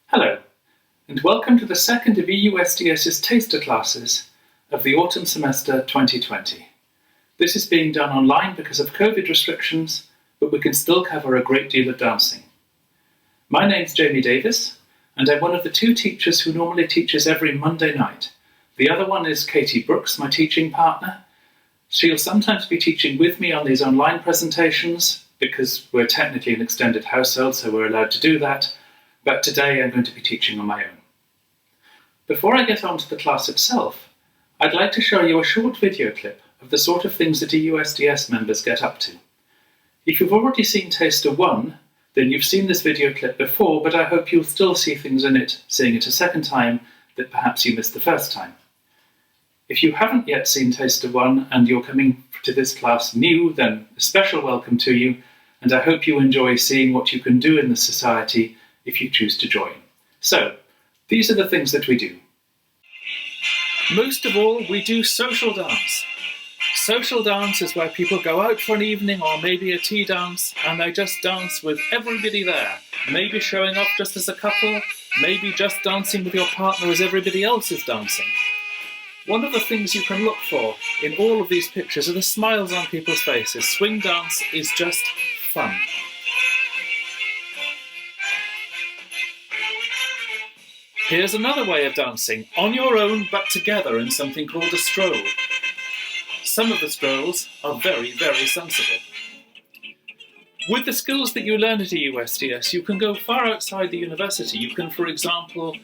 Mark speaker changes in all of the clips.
Speaker 1: Hello, and welcome to the second of EUSDS's taster classes of the autumn semester 2020. This is being done online because of COVID restrictions, but we can still cover a great deal of dancing. My name's Jamie Davis, and I'm one of the two teachers who normally teaches every Monday night. The other one is Katie Brooks, my teaching partner. She'll sometimes be teaching with me on these online presentations because we're technically an extended household, so we're allowed to do that. But today I'm going to be teaching on my own. Before I get on to the class itself, I'd like to show you a short video clip of the sort of things that EUSDS members get up to. If you've already seen Taster 1, then you've seen this video clip before, but I hope you'll still see things in it, seeing it a second time, that perhaps you missed the first time. If you haven't yet seen Taster 1 and you're coming to this class new, then a special welcome to you, and I hope you enjoy seeing what you can do in the society if you choose to join. So, these are the things that we do. Most of all, we do social dance. Social dance is where people go out for an evening or maybe a tea dance and they just dance with everybody there. Maybe showing off just as a couple, maybe just dancing with your partner as everybody else is dancing. One of the things you can look for in all of these pictures are the smiles on people's faces. Swing dance is just fun. Here's another way of dancing, on your own but together in something called a stroll. Some of the strolls are very, very sensible. With the skills that you learn at EUSDS, you can go far outside the university. You can, for example,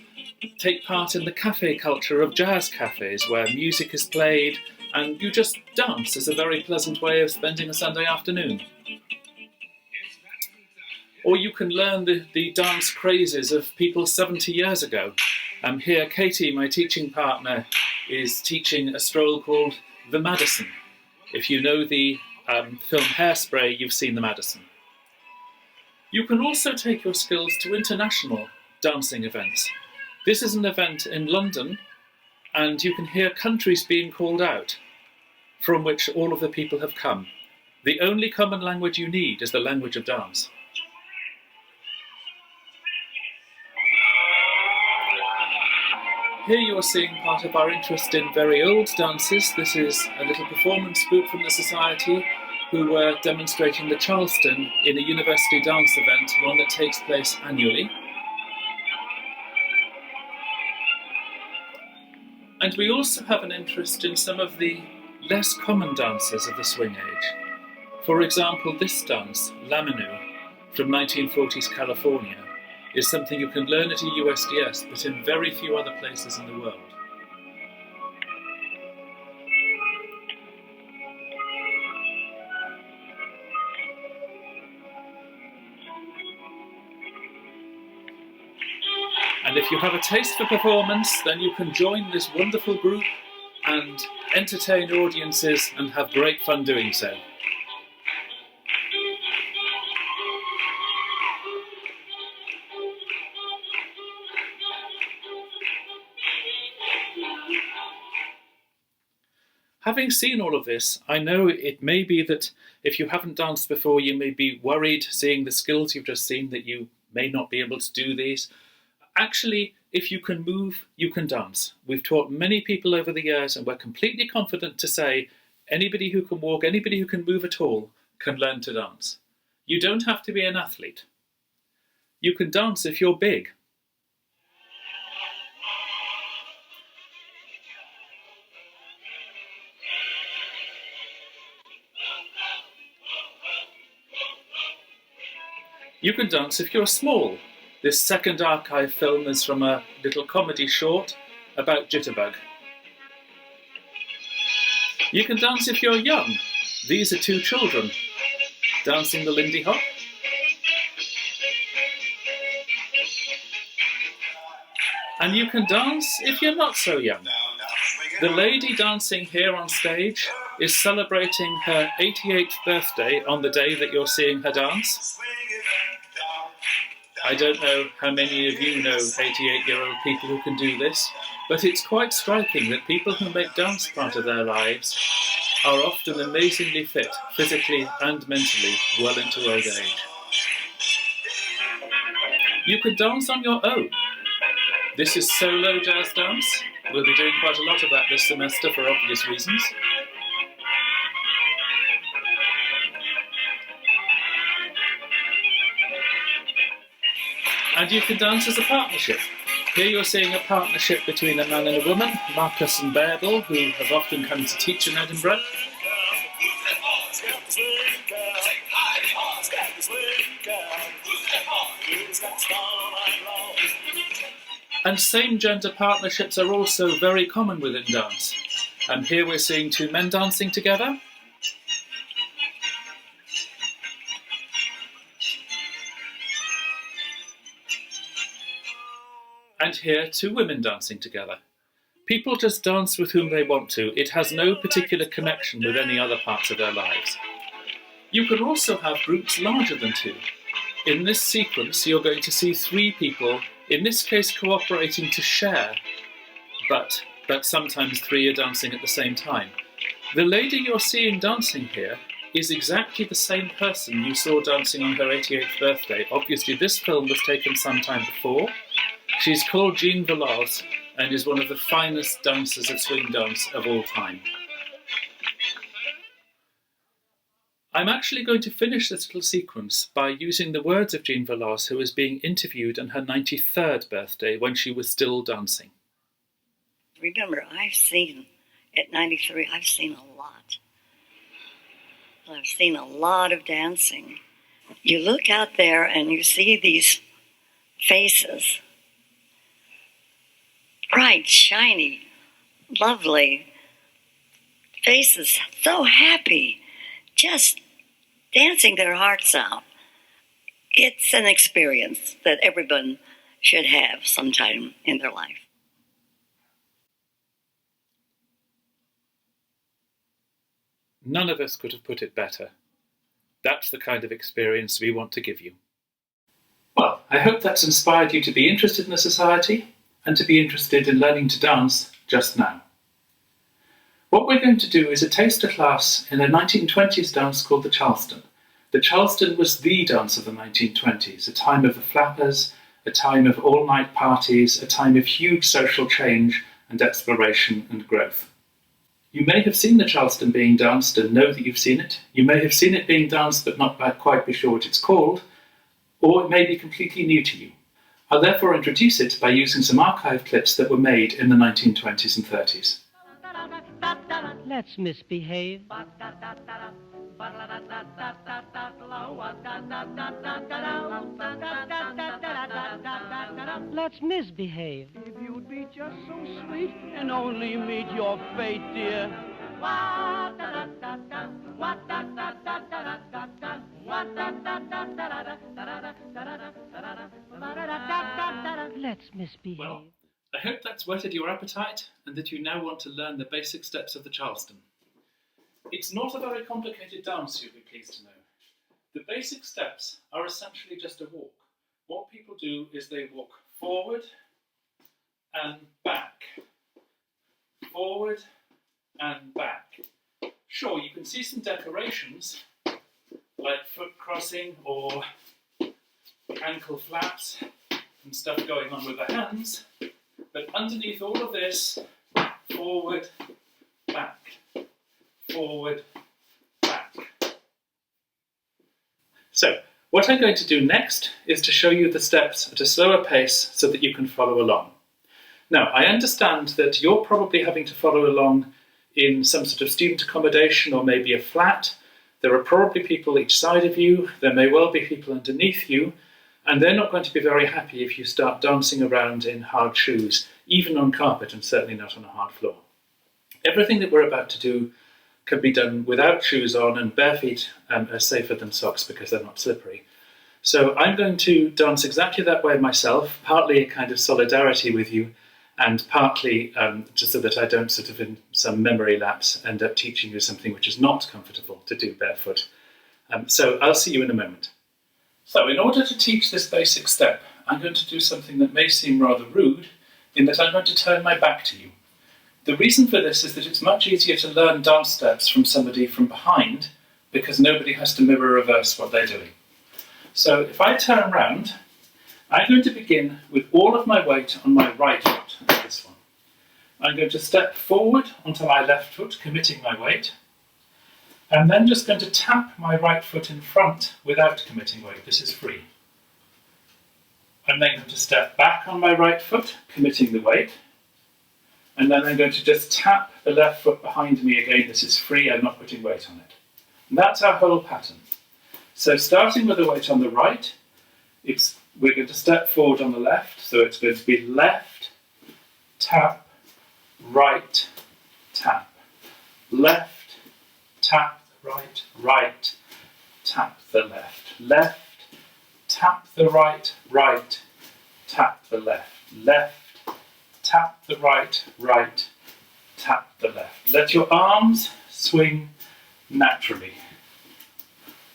Speaker 1: take part in the cafe culture of jazz cafes, where music is played and you just dance as a very pleasant way of spending a Sunday afternoon. Or you can learn the dance crazes of people 70 years ago. Here, Katie, my teaching partner, is teaching a stroll called The Madison. If you know the film Hairspray, you've seen The Madison. You can also take your skills to international dancing events. This is an event in London, and you can hear countries being called out from which all of the people have come. The only common language you need is the language of dance. Here you are seeing part of our interest in very old dances. This is a little performance group from the Society who were demonstrating the Charleston in a university dance event, one that takes place annually. And we also have an interest in some of the less common dances of the swing age. For example, this dance, Laminu, from 1940s California, is something you can learn at EUSDS, but in very few other places in the world. And if you have a taste for performance, then you can join this wonderful group and entertain audiences and have great fun doing so. Having seen all of this, I know it may be that if you haven't danced before, you may be worried seeing the skills you've just seen that you may not be able to do these. Actually, if you can move, you can dance. We've taught many people over the years, and we're completely confident to say anybody who can walk, anybody who can move at all, can learn to dance. You don't have to be an athlete. You can dance if you're big. You can dance if you're small. This second archive film is from a little comedy short about Jitterbug. You can dance if you're young. These are two children dancing the Lindy Hop. And you can dance if you're not so young. The lady dancing here on stage is celebrating her 88th birthday on the day that you're seeing her dance. I don't know how many of you know 88-year-old people who can do this, but it's quite striking that people who make dance part of their lives are often amazingly fit, physically and mentally, well into old age. You can dance on your own. This is solo jazz dance. We'll be doing quite a lot of that this semester for obvious reasons. And you can dance as a partnership. Here you're seeing a partnership between a man and a woman, Marcus and Bärbel, who have often come to teach in Edinburgh. And same-gender partnerships are also very common within dance. And here we're seeing two men dancing together. And here, two women dancing together. People just dance with whom they want to. It has no particular connection with any other parts of their lives. You can also have groups larger than two. In this sequence, you're going to see three people, in this case cooperating to share, but sometimes three are dancing at the same time. The lady you're seeing dancing here is exactly the same person you saw dancing on her 88th birthday. Obviously, this film was taken some time before. She's called Jean Velaz and is one of the finest dancers of swing dance of all time. I'm actually going to finish this little sequence by using the words of Jean Velaz, who was being interviewed on her 93rd birthday when she was still dancing.
Speaker 2: Remember, at 93, I've seen a lot. I've seen a lot of dancing. You look out there and you see these faces. Bright, shiny, lovely faces, so happy, just dancing their hearts out. It's an experience that everyone should have sometime in their life.
Speaker 1: None of us could have put it better. That's the kind of experience we want to give you. Well, I hope that's inspired you to be interested in the society and to be interested in learning to dance just now. What we're going to do is a taster class in a 1920s dance called the Charleston. The Charleston was the dance of the 1920s, a time of the flappers, a time of all-night parties, a time of huge social change and exploration and growth. You may have seen the Charleston being danced and know that you've seen it. You may have seen it being danced but not quite be sure what it's called, or it may be completely new to you. I'll therefore introduce it by using some archive clips that were made in the 1920s and 30s.
Speaker 3: Let's misbehave. Let's misbehave.
Speaker 4: If you'd be just so sweet and only meet your fate, dear.
Speaker 3: Let's misbehave.
Speaker 1: Well, I hope that's whetted your appetite and that you now want to learn the basic steps of the Charleston. It's not a very complicated dance, you'll be pleased to know. The basic steps are essentially just a walk. What people do is they walk forward and back. Forward and back. Sure, you can see some decorations like foot crossing or ankle flaps and stuff going on with the hands, but underneath all of this, forward, back, forward, back. So, what I'm going to do next is to show you the steps at a slower pace so that you can follow along. Now, I understand that you're probably having to follow along in some sort of student accommodation or maybe a flat. There are probably people each side of you, there may well be people underneath you, and they're not going to be very happy if you start dancing around in hard shoes, even on carpet and certainly not on a hard floor. Everything that we're about to do can be done without shoes on, and bare feet are safer than socks because they're not slippery. So I'm going to dance exactly that way myself, partly a kind of solidarity with you, and partly just so that I don't sort of in some memory lapse end up teaching you something which is not comfortable to do barefoot. So I'll see you in a moment. So in order to teach this basic step, I'm going to do something that may seem rather rude, in that I'm going to turn my back to you. The reason for this is that it's much easier to learn dance steps from somebody from behind, because nobody has to mirror reverse what they're doing. So if I turn around, I'm going to begin with all of my weight on my right foot, this one. I'm going to step forward onto my left foot, committing my weight. I'm then just going to tap my right foot in front without committing weight. This is free. I'm then going to step back on my right foot, committing the weight. And then I'm going to just tap the left foot behind me again. This is free, I'm not putting weight on it. And that's our whole pattern. So starting with the weight on the right, we're going to step forward on the left. So it's going to be left, tap, right, tap. Left, tap the right, right, tap the left. Left, tap the right, right, tap the left. Left, tap the right, right, tap the left. Let your arms swing naturally.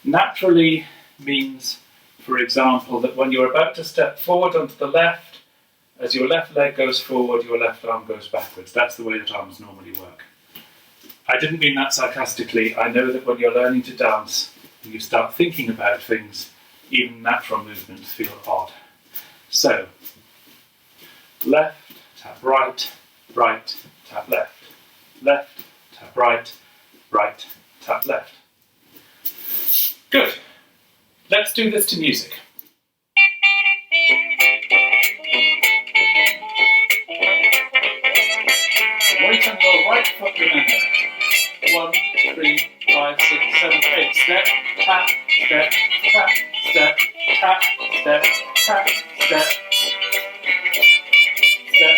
Speaker 1: Naturally means, for example, that when you're about to step forward onto the left, as your left leg goes forward, your left arm goes backwards. That's the way that arms normally work. I didn't mean that sarcastically. I know that when you're learning to dance and you start thinking about things, even natural movements feel odd. So, left, tap right, right, tap left. Left, tap right, right, tap left. Good. Let's do this to music. Weight on your right foot, remember. 1, 3, 5, 6, 7, 8. Step, tap, step, tap, step, tap, step, tap, step. Step,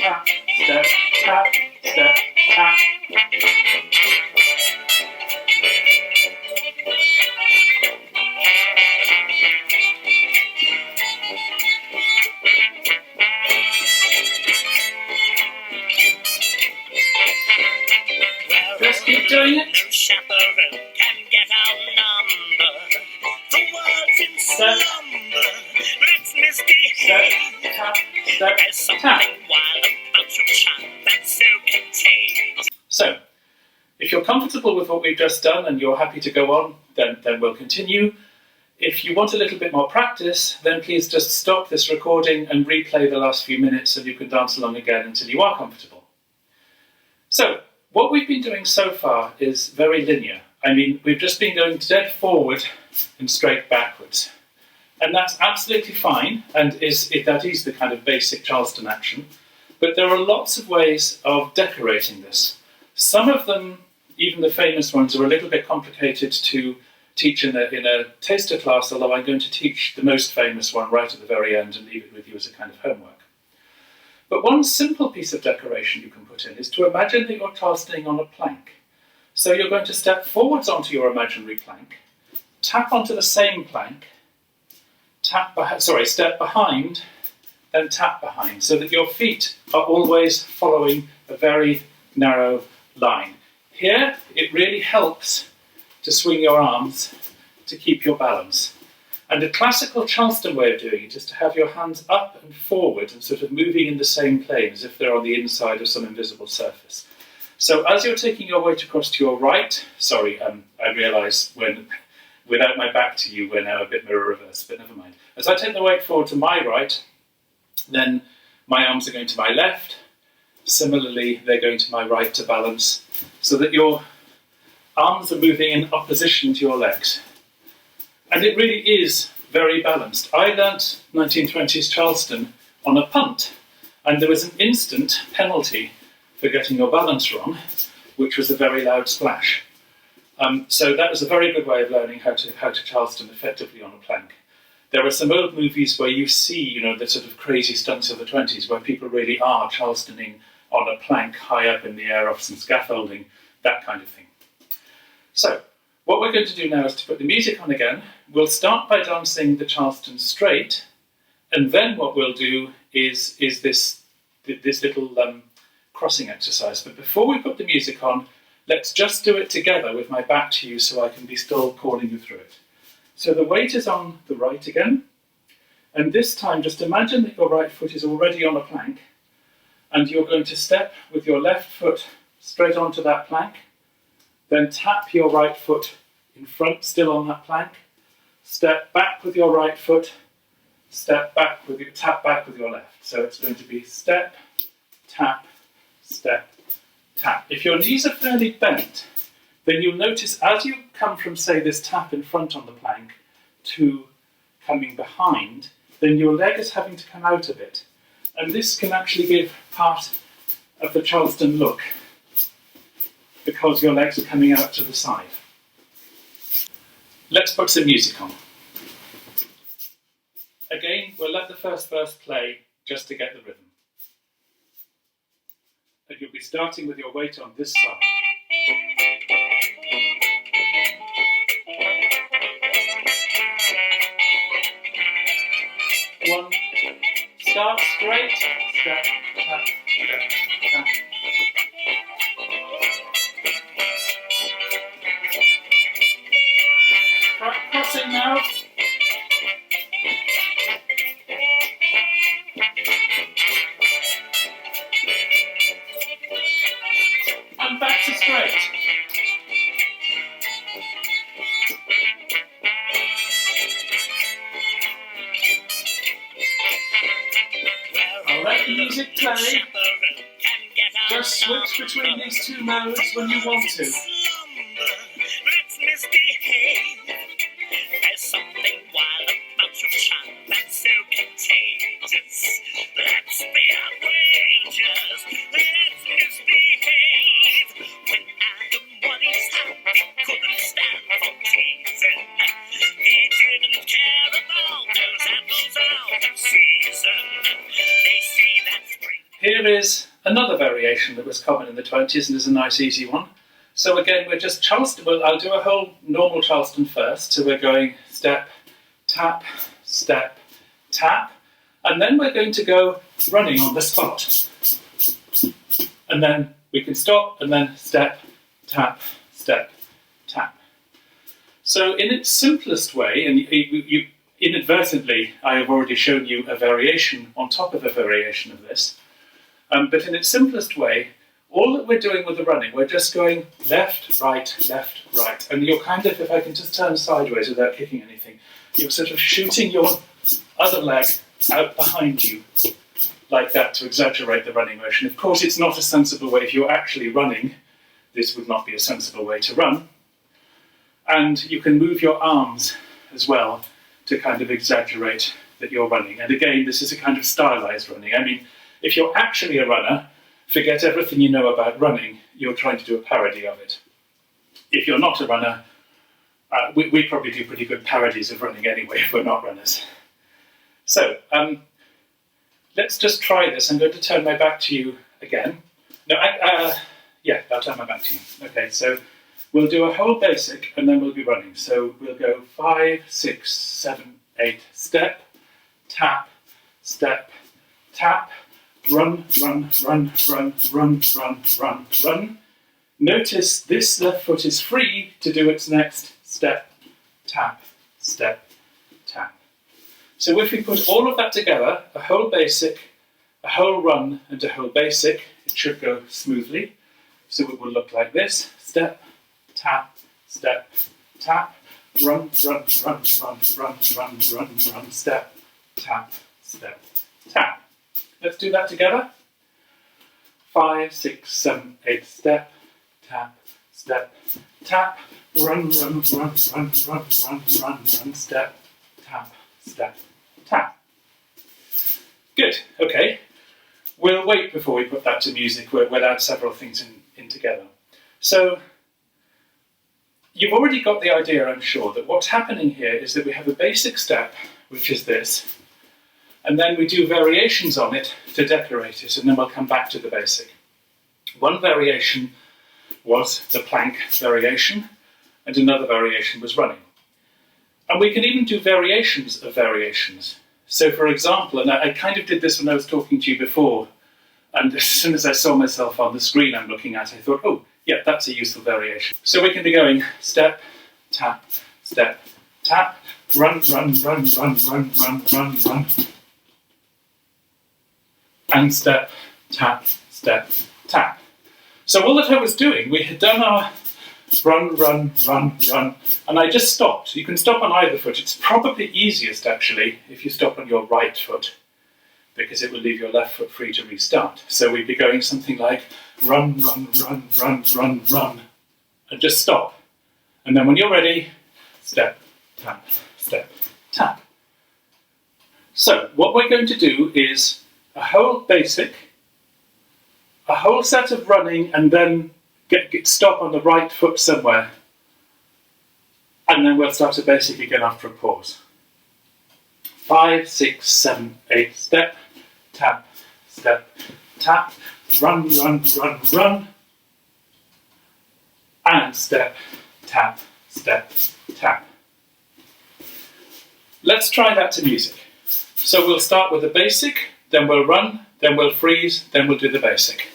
Speaker 1: tap, step, tap, step, tap. Just keep doing it.
Speaker 5: No chaperone can get our number. The world's in slumber. Let's misbehave.
Speaker 1: Step, tap, step,
Speaker 5: There's something
Speaker 1: tap.
Speaker 5: wild about your child that's so contagious.
Speaker 1: So, if you're comfortable with what we've just done and you're happy to go on, then we'll continue. If you want a little bit more practice, then please just stop this recording and replay the last few minutes and you can dance along again until you are comfortable. So, what we've been doing so far is very linear. I mean, we've just been going dead forward and straight backwards. And that's absolutely fine, and that is the kind of basic Charleston action. But there are lots of ways of decorating this. Some of them, even the famous ones, are a little bit complicated to teach in a taster class, although I'm going to teach the most famous one right at the very end and leave it with you as a kind of homework. But one simple piece of decoration you can put in is to imagine that you're Charlestoning on a plank. So you're going to step forwards onto your imaginary plank, tap onto the same plank, step behind, then tap behind, so that your feet are always following a very narrow line. Here, it really helps to swing your arms to keep your balance. And a classical Charleston way of doing it is to have your hands up and forward and sort of moving in the same plane as if they're on the inside of some invisible surface. So as you're taking your weight across to your right, I realise without my back to you, we're now a bit mirror reverse, but never mind. As I take the weight forward to my right, then my arms are going to my left. Similarly, they're going to my right to balance, so that your arms are moving in opposition to your legs. And it really is very balanced. I learnt 1920s Charleston on a punt, and there was an instant penalty for getting your balance wrong, which was a very loud splash. So that was a very good way of learning how to Charleston effectively on a plank. There are some old movies where you see, the sort of crazy stunts of the 20s, where people really are Charlestoning on a plank high up in the air off some scaffolding, that kind of thing. So, what we're going to do now is to put the music on again. We'll start by dancing the Charleston straight, and then what we'll do is this little crossing exercise. But before we put the music on, let's just do it together with my back to you so I can be still calling you through it. So the weight is on the right again, and this time just imagine that your right foot is already on a plank, and you're going to step with your left foot straight onto that plank, then tap your right foot in front, still on that plank, step back with your right foot, step back with your tap back with your left. So it's going to be step, tap, step, tap. If your knees are fairly bent, then you'll notice as you come from, say, this tap in front on the plank to coming behind, then your leg is having to come out a bit. And this can actually give part of the Charleston look because your legs are coming out to the side. Let's put some music on. Again, we'll let the first verse play just to get the rhythm. And you'll be starting with your weight on this side. One, start straight, step, tap, step, tap. Right, crossing now. And back to straight. I'll let the music play. Just switch between these two modes when you want to.
Speaker 5: Let's misbehave. There's something wild about your charm that's so contagious. Let's be outrageous. Let's misbehave. When Adam was happy, couldn't stand for teasing. He didn't care about those apples out of season. They say that's spring.
Speaker 1: Here is another variation that was common in the 20s and is a nice easy one. So again, we're just Charleston. Well, I'll do a whole normal Charleston first. So we're going step, tap, step, tap. And then we're going to go running on the spot. And then we can stop and then step, tap, step, tap. So in its simplest way, and you inadvertently, I have already shown you a variation on top of a variation of this. But in its simplest way, all that we're doing with the running, we're just going left, right, and you're kind of, if I can just turn sideways without kicking anything, you're sort of shooting your other leg out behind you, like that, to exaggerate the running motion. Of course, it's not a sensible way. If you're actually running, this would not be a sensible way to run. And you can move your arms as well to kind of exaggerate that you're running. And again, this is a kind of stylized running. I mean, if you're actually a runner, forget everything you know about running, you're trying to do a parody of it. If you're not a runner, we probably do pretty good parodies of running anyway if we're not runners. So, let's just try this. I'm going to turn my back to you again. No, yeah, I'll turn my back to you. Okay, so we'll do a whole basic and then we'll be running. So we'll go 5, 6, 7, 8, step, tap, step, tap, run, run, run, run, run, run, run, run. Notice this left foot is free to do its next step, tap, step, tap. So if we put all of that together, a whole basic, a whole run, and a whole basic, it should go smoothly. So it will look like this: step, tap, run, run, run, run, run, run, run, run, step, tap, tap. Let's do that together. 5, 6, 7, 8, step, tap, run, run, run, run, run, run, run, run, step, tap, tap. Good, okay. We'll wait before we put that to music. We'll add several things in together. So, you've already got the idea, I'm sure, that what's happening here is that we have a basic step, which is this, and then we do variations on it to decorate it, and then we'll come back to the basic. One variation was the plank variation, and another variation was running. And we can even do variations of variations. So for example, and I kind of did this when I was talking to you before, and as soon as I saw myself on the screen I'm looking at, I thought, oh, yeah, that's a useful variation. So we can be going step, tap, run, run, run, run, run, run, run, run, and step, tap. So all that I was doing, we had done run, run, run, run. And I just stopped. You can stop on either foot. It's probably easiest, actually, if you stop on your right foot, because it will leave your left foot free to restart. So we'd be going something like run, run, run, run, run, run, and just stop. And then when you're ready, step, tap, step, tap. So what we're going to do is a whole basic, a whole set of running, and then get stop on the right foot somewhere. And then we'll start a basic again after a pause. 5, 6, 7, 8, step, tap, run, run, run, run, and step, tap, tap. Let's try that to music. So we'll start with the basic, then we'll run, then we'll freeze, then we'll do the basic.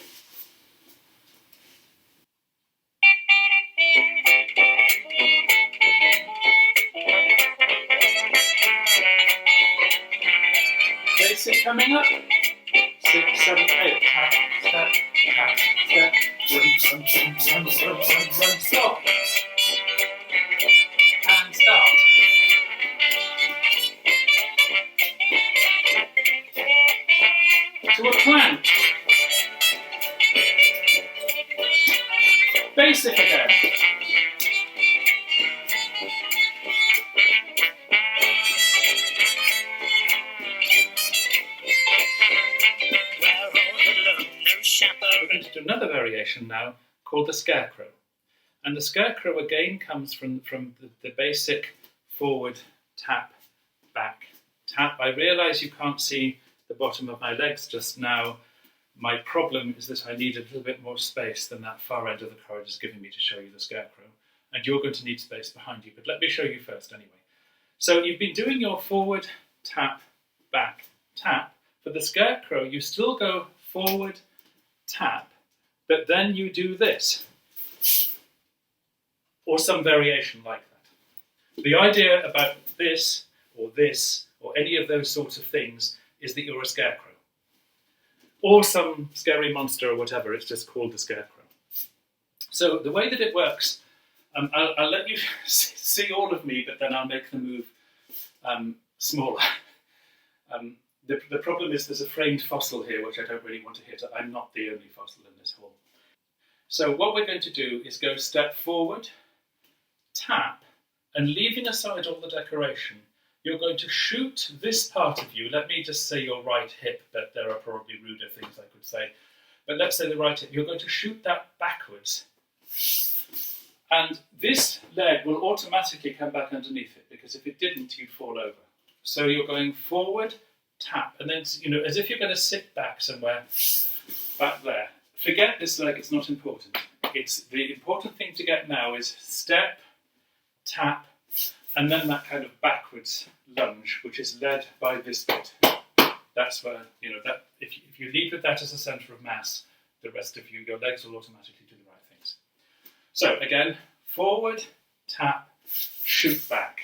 Speaker 1: Basic coming up. 6, 7, 8. Tap, step, run, stop. And start. To a plank. Basic again. We're going to do another variation now called the scarecrow. And the scarecrow again comes from the basic forward, tap, back, tap. I realise you can't see the bottom of my legs just now. My problem is that I need a little bit more space than that far end of the corridor is giving me to show you the scarecrow. And you're going to need space behind you, but let me show you first anyway. So you've been doing your forward, tap, back, tap. For the scarecrow, you still go forward, tap, but then you do this, or some variation like that. The idea about this, or any of those sorts of things, is that you're a scarecrow. Or some scary monster or whatever, it's just called the scarecrow. So the way that it works, I'll let you see all of me, but then I'll make the move smaller. The problem is there's a framed fossil here, which I don't really want to hit. I'm not the only fossil in this hall. So what we're going to do is go step forward, tap, and leaving aside all the decoration, you're going to shoot this part of you. Let me just say your right hip, but there are probably ruder things I could say. But let's say the right hip. You're going to shoot that backwards. And this leg will automatically come back underneath it, because if it didn't, you'd fall over. So you're going forward, tap, and then, as if you're going to sit back somewhere, back there. Forget this leg, it's not important. The important thing to get now is step, tap, and then that kind of backwards lunge, which is led by this bit. That's where, that if you lead with that as a centre of mass, the rest of your legs will automatically do the right things. So again, forward, tap, shoot back.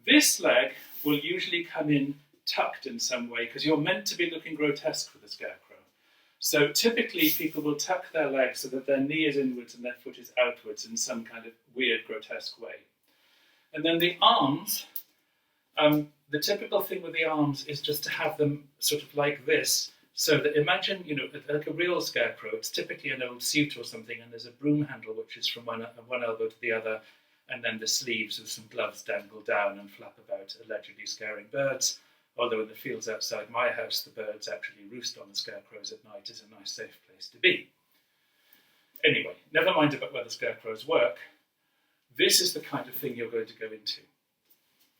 Speaker 1: This leg will usually come in tucked in some way, because you're meant to be looking grotesque with a scarecrow. So typically people will tuck their legs so that their knee is inwards and their foot is outwards in some kind of weird, grotesque way. And then the arms, the typical thing with the arms is just to have them sort of like this, so that imagine, like a real scarecrow, it's typically an old suit or something, and there's a broom handle which is from one elbow to the other, and then the sleeves with some gloves dangle down and flap about, allegedly scaring birds. Although in the fields outside my house, the birds actually roost on the scarecrows at night. It's a nice, safe place to be. Anyway, never mind about where the scarecrows work. This is the kind of thing you're going to go into.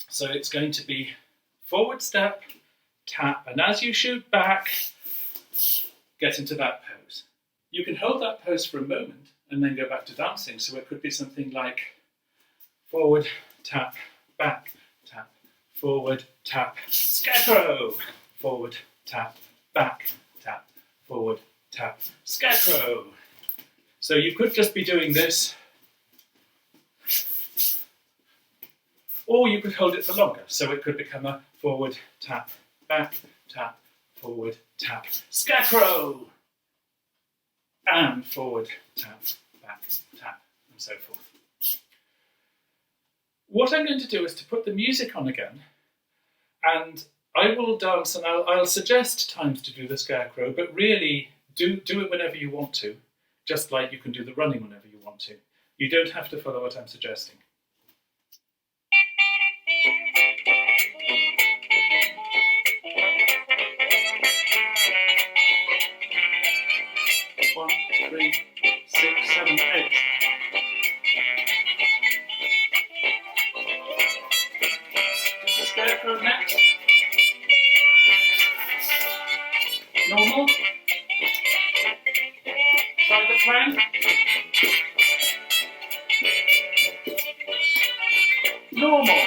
Speaker 1: So it's going to be forward step, tap, and as you shoot back, get into that pose. You can hold that pose for a moment and then go back to dancing. So it could be something like forward, tap, back, tap, forward, tap, scarecrow, forward, tap, back, tap, forward, tap, scarecrow. So you could just be doing this, or you could hold it for longer. So it could become a forward, tap, forward, tap, scarecrow, and forward, tap, back, tap, and and so forth. What I'm going to do is to put the music on again, and I will dance, and I'll suggest times to do the scarecrow, but really do it whenever you want to, just like you can do the running whenever you want to. You don't have to follow what I'm suggesting. One, three, 6, 7, 8. Do the scarecrow next. Normal. Try the clown. Normal.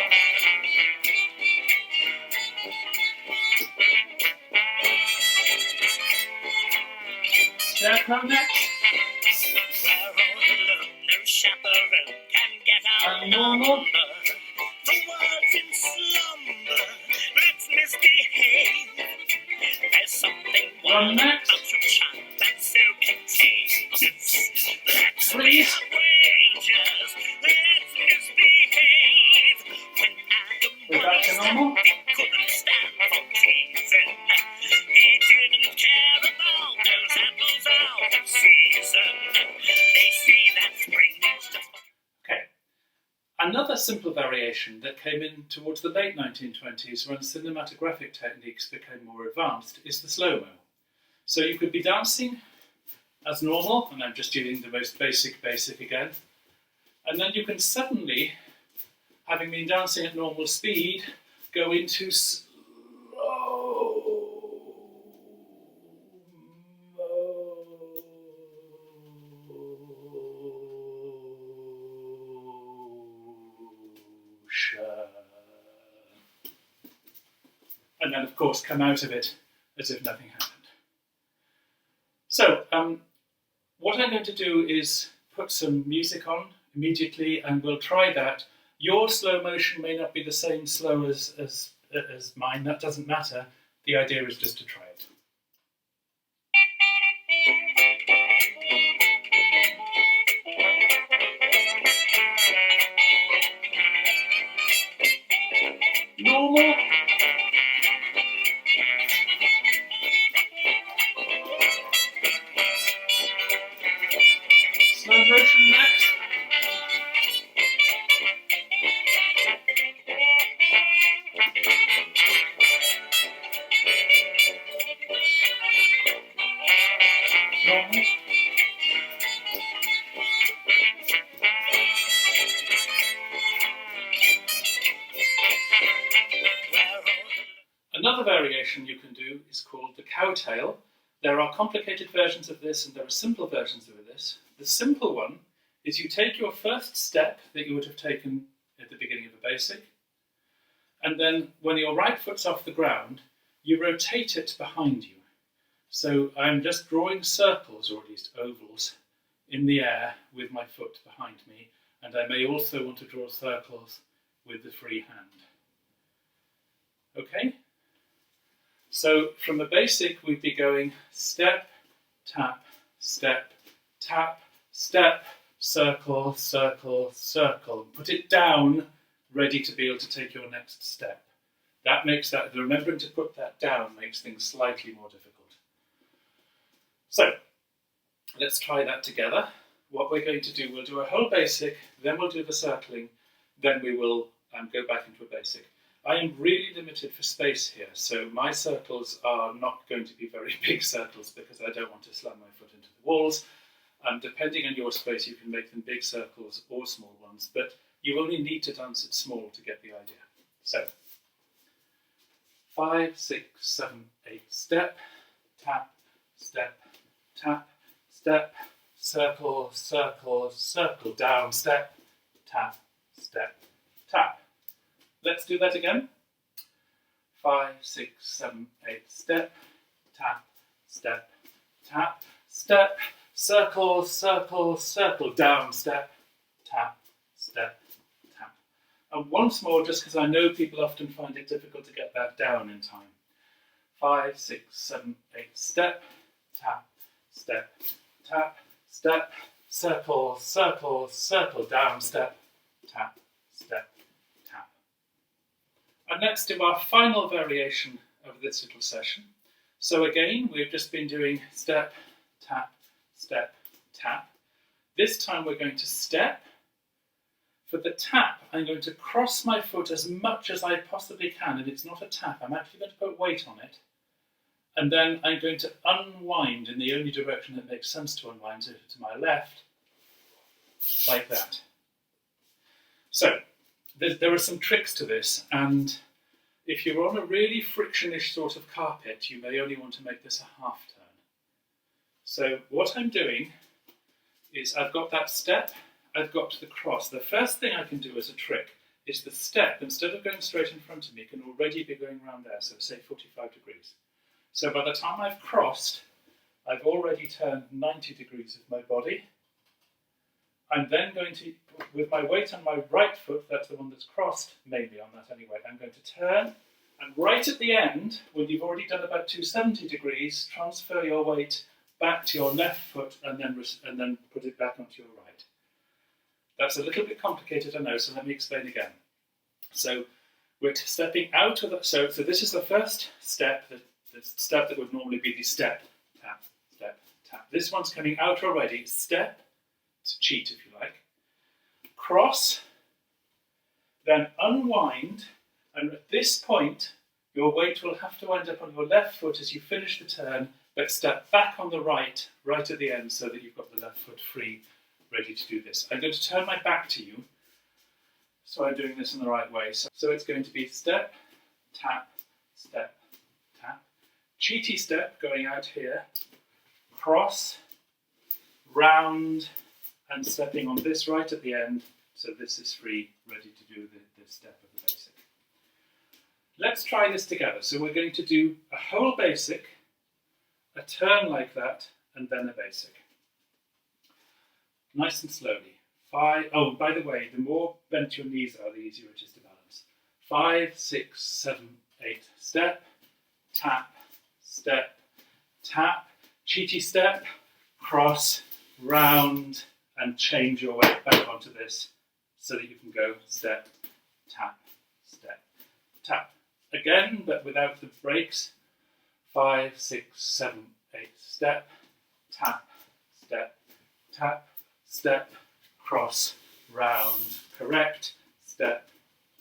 Speaker 1: Scarecrow next.
Speaker 5: We're all alone, no chaperone can get our
Speaker 1: Normal.
Speaker 5: number. The world's in slumber, let's misbehave. There's something
Speaker 1: One
Speaker 5: wild
Speaker 1: next.
Speaker 5: about your charm that's so contagious. Let's be
Speaker 1: Please.
Speaker 5: outrageous, let's misbehave. When
Speaker 1: Go
Speaker 5: Adam
Speaker 1: back to
Speaker 5: was
Speaker 1: normal.
Speaker 5: he couldn't stand for teasing. He didn't care about those apples out of season. They say that spring is just...
Speaker 1: Okay. Another simple variation that came in towards the late 1920s when cinematographic techniques became more advanced is the slow-mo. So you could be dancing as normal, and I'm just using the most basic again, and then you can suddenly, having been dancing at normal speed, go into slow motion. And then, of course, come out of it as if nothing happened. So, what I'm going to do is put some music on immediately, and we'll try that. Your slow motion may not be the same slow as mine. That doesn't matter. The idea is just to try it. Normal. Slow motion next. Normal. Another variation you can do is called the cowtail. There are complicated versions of this and there are simple versions of this. The simple one is you take your first step that you would have taken at the beginning of a basic, and then when your right foot's off the ground, you rotate it behind you. So I'm just drawing circles, or at least ovals, in the air with my foot behind me, and I may also want to draw circles with the free hand. Okay? So from the basic, we'd be going step, tap, step, tap, step, circle, circle, circle. Put it down, ready to be able to take your next step. That makes that, remembering to put that down makes things slightly more difficult. So, let's try that together. What we're going to do, we'll do a whole basic, then we'll do the circling, then we will go back into a basic. I am really limited for space here, so my circles are not going to be very big circles because I don't want to slam my foot into the walls. Depending on your space, you can make them big circles or small ones, but you only need to dance it small to get the idea. So, 5, 6, 7, 8, step, tap, step, tap, step, circle, circle, circle, down, step, tap, step, tap. Let's do that again. 5, 6, 7, 8, step, tap, step, tap, step, circle, circle, circle, down, step, tap, step, tap. And once more, just because I know people often find it difficult to get that down in time. 5, 6, 7, 8, step, tap, step, tap, step, circle, circle, circle, down, step, tap, step, tap. And let's do our final variation of this little session. So again, we've just been doing step, tap, step, tap. This time we're going to step. For the tap, I'm going to cross my foot as much as I possibly can, and it's not a tap, I'm actually going to put weight on it. And then I'm going to unwind in the only direction that makes sense to unwind, so to my left, like that. So, there are some tricks to this, and if you're on a really frictionish sort of carpet, you may only want to make this a half turn. So what I'm doing is I've got that step, I've got the cross. The first thing I can do as a trick is the step, instead of going straight in front of me, can already be going around there, so say 45 degrees. So by the time I've crossed, I've already turned 90 degrees of my body. I'm then going to, with my weight on my right foot, that's the one that's crossed, mainly on that anyway, I'm going to turn, and right at the end, when you've already done about 270 degrees, transfer your weight back to your left foot and then put it back onto your right. That's a little bit complicated, I know, so let me explain again. So we're stepping out of the, so this is the first step, the step that would normally be the step, tap, step, tap. This one's coming out already, step, to cheat if you like, cross, then unwind, and at this point your weight will have to end up on your left foot as you finish the turn, but step back on the right, right at the end, so that you've got the left foot free, ready to do this. I'm going to turn my back to you, so I'm doing this in the right way. So it's going to be step, tap, step, tap, cheaty step going out here, cross, round, and stepping on this right at the end, so this is free, ready to do the step of the basic. Let's try this together. So we're going to do a whole basic, a turn like that, and then a basic. Nice and slowly. Oh, by the way, the more bent your knees are, the easier it is to balance. 5, 6, 7, 8. Step, tap, step, tap, cheaty step, cross, round, and change your weight back onto this so that you can go step, tap, step, tap. Again, but without the breaks. 5, 6, 7, 8. Step, tap, step, tap, step, cross, round, correct, step,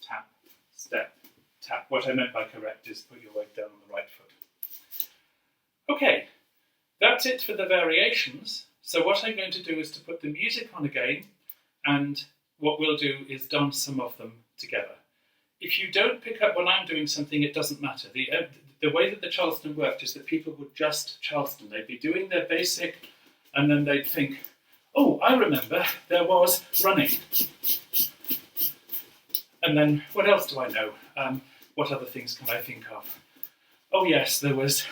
Speaker 1: tap, step, tap. What I meant by correct is put your weight down on the right foot. Okay, that's it for the variations. So what I'm going to do is to put the music on again, and what we'll do is dance some of them together. If you don't pick up when I'm doing something, it doesn't matter. The way that the Charleston worked is that people would just Charleston. They'd be doing their basic, and then they'd think, oh, I remember there was running. And then what else do I know? What other things can I think of? Oh yes, there was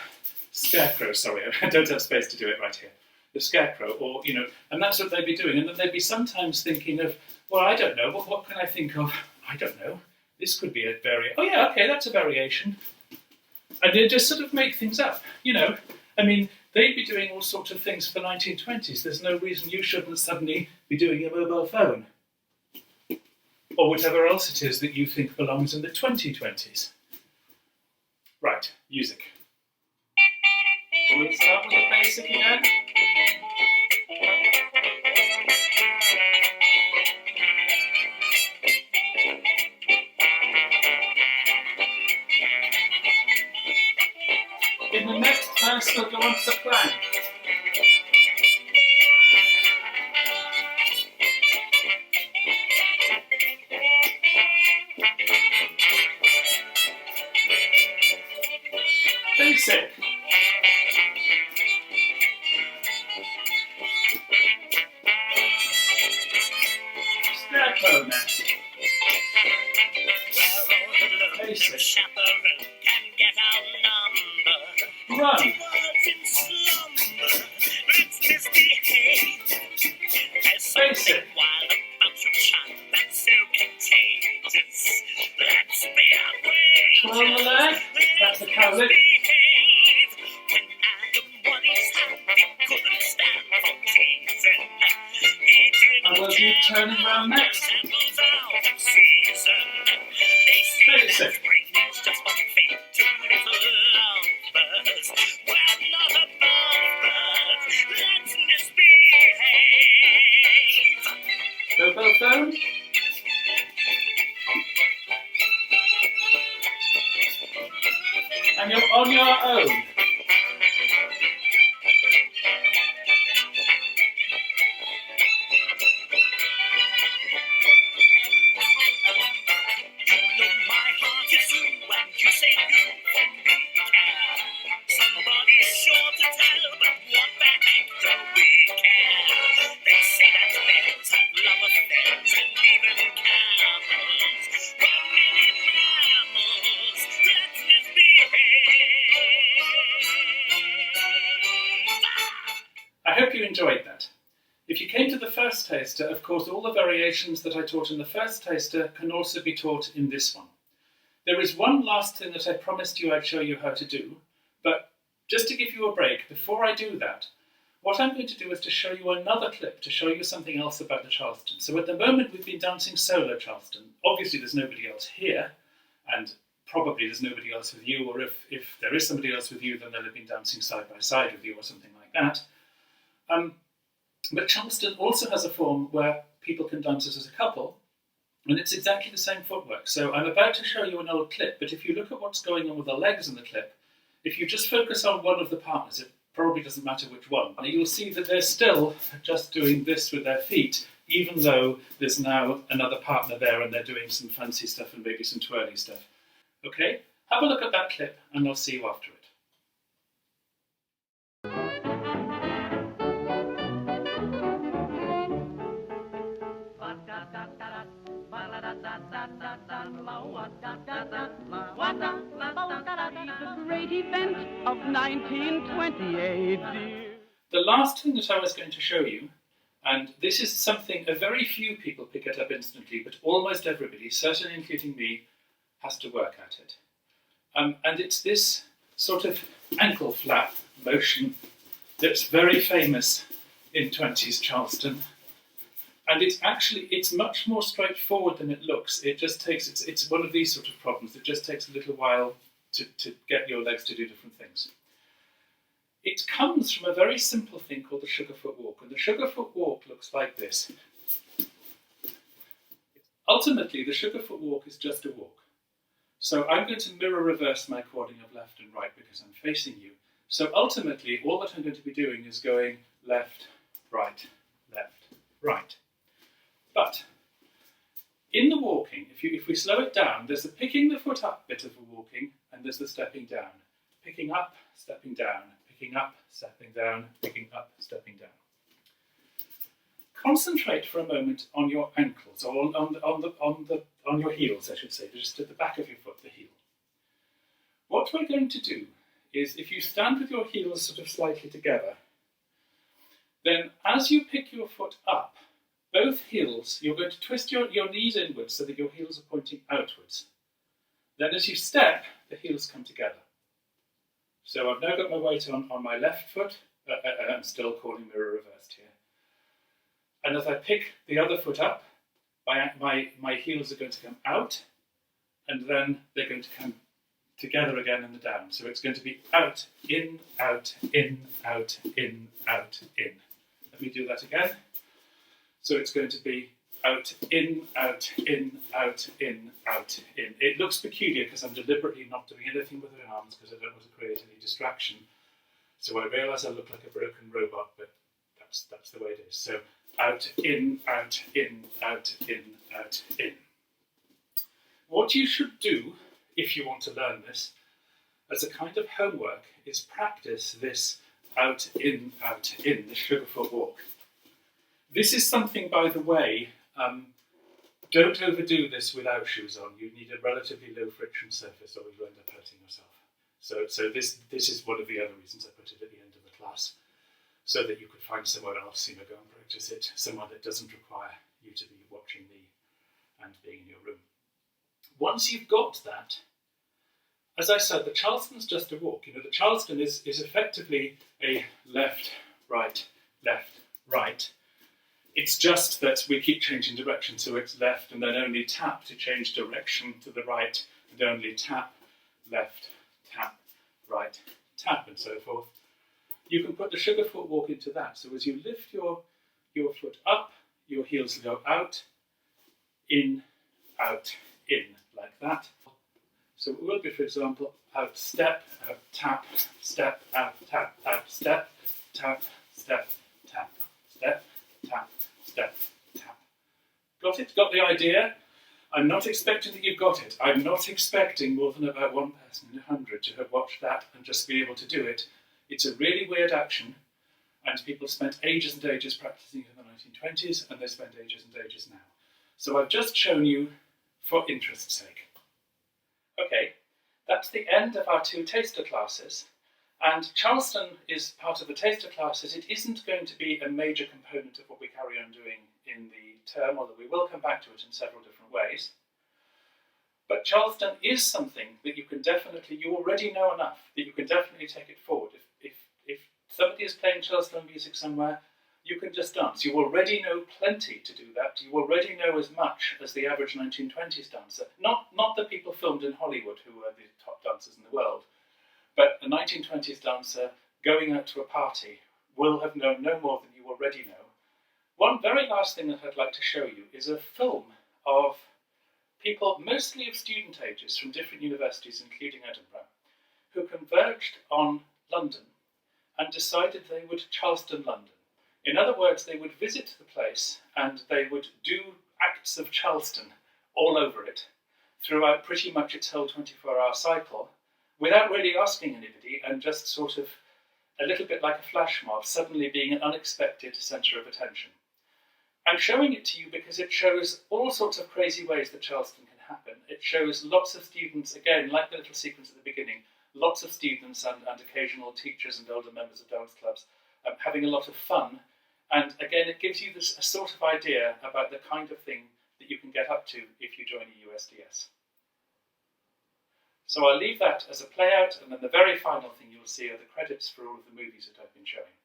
Speaker 1: scarecrow. Sorry, I don't have space to do it right here. The scarecrow, or, you know, and that's what they'd be doing. And then they'd be sometimes thinking of, well, I don't know, what can I think of? I don't know. This could be a variation. Oh yeah, okay, that's a variation. And they just sort of make things up, you know. I mean, they'd be doing all sorts of things for the 1920s. There's no reason you shouldn't suddenly be doing a mobile phone. Or whatever else it is that you think belongs in the 2020s. Right, music. Shall we start with the basic again? In the next verse, we'll go on to the plank. Basic. Scarecrow next. Basic. Run. Basic. Twirl the leg. That's the cowlick. And we'll do turning round next.
Speaker 5: Apples out of season. They say
Speaker 1: Very
Speaker 5: that
Speaker 1: safe.
Speaker 5: spring is just one thing to little lovebirds. We're not above birds. Let's misbehave.
Speaker 1: Mobile phone. And you're on your own.
Speaker 5: You know my heart is you, and you say you for me care. Somebody's sure to tell, but what the heck do we care? They say that bears have love affairs, and even camels. We're merely mammals. Let's misbehave.
Speaker 1: I hope you enjoyed that. If you came to the first taster, of course, all the variations that I taught in the first taster can also be taught in this one. There is one last thing that I promised you I'd show you how to do, but just to give you a break, before I do that, what I'm going to do is to show you another clip to show you something else about the Charleston. So at the moment we've been dancing solo Charleston. Obviously there's nobody else here, and probably there's nobody else with you, or if there is somebody else with you, then they'll have been dancing side by side with you or something like that. But Charleston also has a form where people can dance as a couple, and it's exactly the same footwork. So I'm about to show you an old clip, but if you look at what's going on with the legs in the clip, if you just focus on one of the partners, it probably doesn't matter which one, you'll see that they're still just doing this with their feet, even though there's now another partner there and they're doing some fancy stuff and maybe some twirly stuff. Okay, have a look at that clip and I'll see you after it.
Speaker 4: The great event of 1928, dear.
Speaker 1: The last thing that I was going to show you, and this is something a very few people pick it up instantly, but almost everybody, certainly including me, has to work at it. And it's this sort of ankle flap motion that's very famous in 20s Charleston. And it's much more straightforward than it looks. It just takes, it's one of these sort of problems. It just takes a little while to get your legs to do different things. It comes from a very simple thing called the Sugarfoot Walk. And the Sugarfoot Walk looks like this. Ultimately, the Sugarfoot Walk is just a walk. So I'm going to mirror reverse my chording of left and right because I'm facing you. So ultimately, all that I'm going to be doing is going left, right, left, right. But in the walking, if we slow it down, there's the picking the foot up bit of the walking, and there's the stepping down. Picking up, stepping down, picking up, stepping down, picking up, stepping down. Concentrate for a moment on your ankles, or on your heels, I should say, just at the back of your foot, the heel. What we're going to do is, if you stand with your heels sort of slightly together, then as you pick your foot up, both heels, you're going to twist your knees inwards so that your heels are pointing outwards. Then as you step, the heels come together. So I've now got my weight on my left foot. I'm still calling mirror reversed here. And as I pick the other foot up, my heels are going to come out, and then they're going to come together again in the down. So it's going to be out, in, out, in, out, in, out, in. Let me do that again. So it's going to be out, in, out, in, out, in, out, in. It looks peculiar because I'm deliberately not doing anything with my arms because I don't want to create any distraction. So I realise I look like a broken robot, but that's the way it is. So out, in, out, in, out, in, out, in. What you should do, if you want to learn this, as a kind of homework, is practice this out, in, the Sugarfoot Walk. This is something, by the way, don't overdo this without shoes on. You need a relatively low friction surface or you'll end up hurting yourself. So this is one of the other reasons I put it at the end of the class, so that you could find somewhere else, go and practice it, somewhere that doesn't require you to be watching me and being in your room. Once you've got that, as I said, the Charleston's just a walk. The Charleston is effectively a left, right, It's just that we keep changing direction, so it's left and then only tap to change direction to the right, and only tap, left, tap, right, tap, and so forth. You can put the sugar foot walk into that. So as you lift your foot up, your heels go out, in, like that. So it will be, for example, out, step, out, tap, step, out, tap, step, tap, step, tap, step, tap, step, tap. Got it? Got the idea? I'm not expecting that you've got it. I'm not expecting more than about one person in 100 to have watched that and just be able to do it. It's a really weird action, and people spent ages and ages practicing in the 1920s, and they spend ages and ages now. So I've just shown you for interest's sake. Okay, that's the end of our 2 taster classes. And Charleston is part of the taster classes. It isn't going to be a major component of what we carry on doing in the term, although we will come back to it in several different ways. But Charleston is something that you can definitely, you already know enough, that you can definitely take it forward. If somebody is playing Charleston music somewhere, you can just dance. You already know plenty to do that. You already know as much as the average 1920s dancer. Not the people filmed in Hollywood who are the top dancers in the world, but a 1920s dancer going out to a party will have known no more than you already know. One very last thing that I'd like to show you is a film of people, mostly of student ages from different universities, including Edinburgh, who converged on London and decided they would Charleston London. In other words, they would visit the place and they would do acts of Charleston all over it throughout pretty much its whole 24-hour cycle, without really asking anybody, and just sort of a little bit like a flash mob, suddenly being an unexpected centre of attention. I'm showing it to you because it shows all sorts of crazy ways that Charleston can happen. It shows lots of students, again, like the little sequence at the beginning, lots of students and occasional teachers and older members of dance clubs having a lot of fun. And again, it gives you a sort of idea about the kind of thing that you can get up to if you join a USDS. So I'll leave that as a play out, and then the very final thing you'll see are the credits for all of the movies that I've been showing.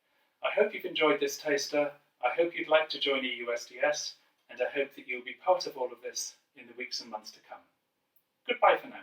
Speaker 1: I hope you've enjoyed this taster. I hope you'd like to join a USDS, and I hope that you'll be part of all of this in the weeks and months to come. Goodbye for now.